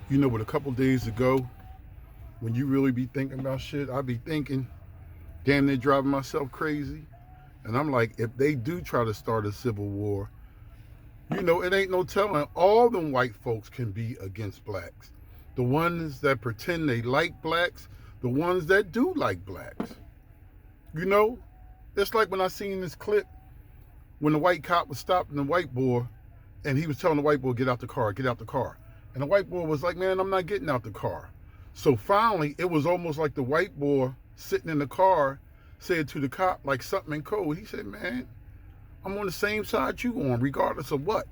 You know what, a couple days ago, when you really be thinking about shit, I be thinking, damn, they're driving myself crazy. And I'm like, if they do try to start a civil war, it ain't no telling. All them white folks can be against blacks. The ones that pretend they like blacks, the ones that do like blacks. You know, it's like when I seen this clip when the white cop was stopping the white boy and he was telling the white boy, get out the car, get out the car. And the white boy was like, man, I'm not getting out the car. So finally, it was almost like the white boy sitting in the car said to the cop, like something in code. He said, man, I'm on the same side you on, regardless of what.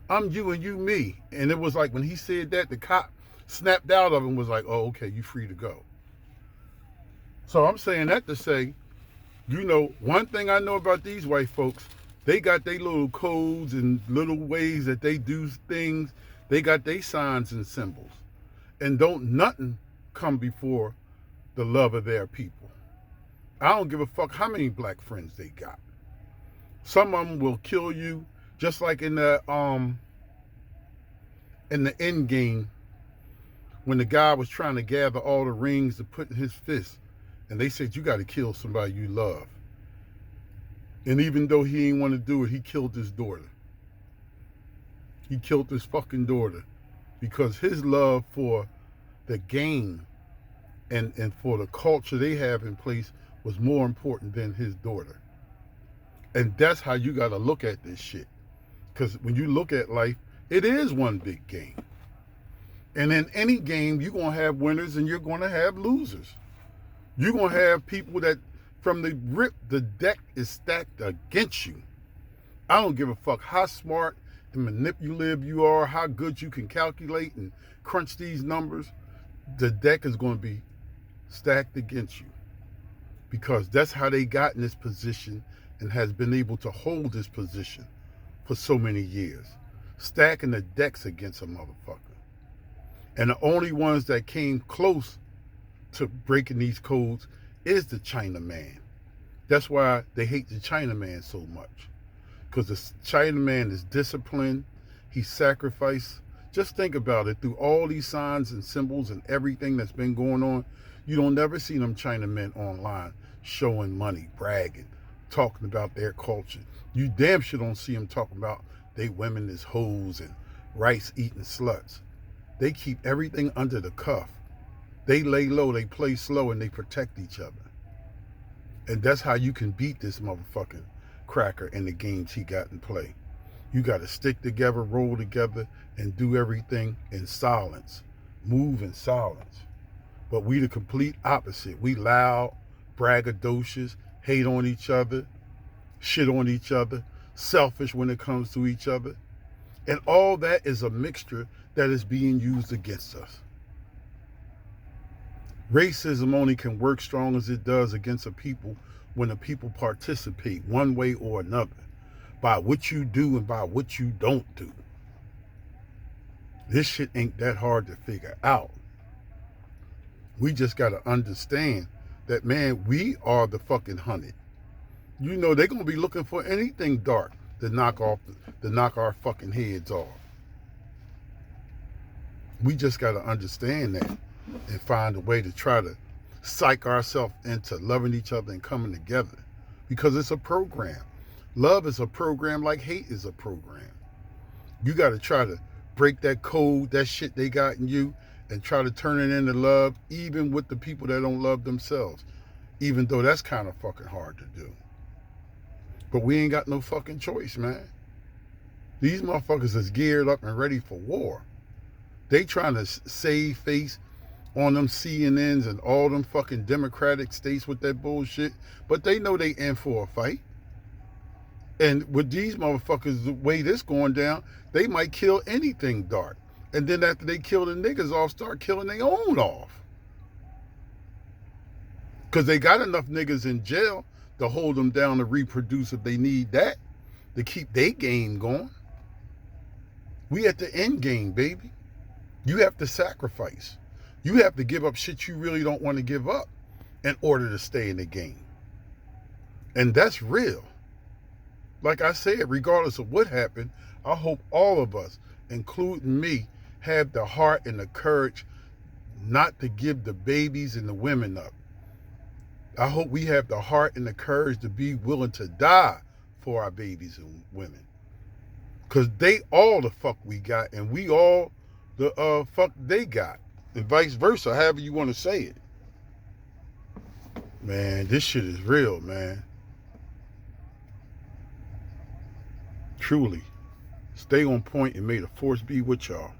I'm you and you me. And it was like when he said that, the cop snapped out of him and was like, oh, okay, you free to go. So I'm saying that to say, one thing I know about these white folks, they got their little codes and little ways that they do things. They got their signs and symbols. And don't nothing come before the love of their people. I don't give a fuck how many black friends they got. Some of them will kill you, just like in the end game when the guy was trying to gather all the rings to put in his fist, and they said you got to kill somebody you love. And even though he didn't want to do it, he killed his daughter. He killed his fucking daughter because his love for the game and for the culture they have in place was more important than his daughter. And that's how you got to look at this shit. Because when you look at life, it is one big game. And in any game, you're going to have winners and you're going to have losers. You're going to have people that from the rip, the deck is stacked against you. I don't give a fuck how smart and manipulative you are, how good you can calculate and crunch these numbers. The deck is going to be stacked against you because that's how they got in this position and has been able to hold this position for so many years, stacking the decks against a motherfucker. And the only ones that came close to breaking these codes is the Chinaman. That's why they hate the Chinaman so much. Because the Chinaman is disciplined, he sacrificed. Just think about it, through all these signs and symbols and everything that's been going on, you don't never see them Chinamen online showing money, bragging, talking about their culture. You damn sure don't see them talking about they women as hoes and rice eating sluts. They keep everything under the cuff. They lay low, they play slow, and they protect each other. And that's how you can beat this motherfucking cracker in the games he got in play. You got to stick together, roll together, and do everything in silence. Move in silence. But we the complete opposite. We loud, braggadocious, hate on each other, shit on each other, selfish when it comes to each other. And all that is a mixture that is being used against us. Racism only can work strong as it does against a people when the people participate one way or another by what you do and by what you don't do. This shit ain't that hard to figure out. We just got to understand that, man, we are the fucking hunted. They're going to be looking for anything dark to knock our fucking heads off. We just got to understand that and find a way to try to psych ourselves into loving each other and coming together, because it's a program. Love is a program like hate is a program. You got to try to break that code, that shit they got in you, and try to turn it into love, even with the people that don't love themselves, even though that's kind of fucking hard to do. But we ain't got no fucking choice, man. These motherfuckers is geared up and ready for war. They trying to save face on them CNNs and all them fucking Democratic states with that bullshit, but they know they in for a fight. And with these motherfuckers, the way this going down, they might kill anything dark. And then after they kill the niggas off, start killing their own off. Because they got enough niggas in jail to hold them down to reproduce if they need that, to keep their game going. We at the end game, baby. You have to sacrifice. You have to give up shit you really don't want to give up in order to stay in the game. And that's real. Like I said, regardless of what happened, I hope all of us, including me, have the heart and the courage not to give the babies and the women up. I hope we have the heart and the courage to be willing to die for our babies and women. Because they all the fuck we got, and we all the fuck they got. And vice versa, however you want to say it. Man, this shit is real, man. Truly. Stay on point and may the force be with y'all.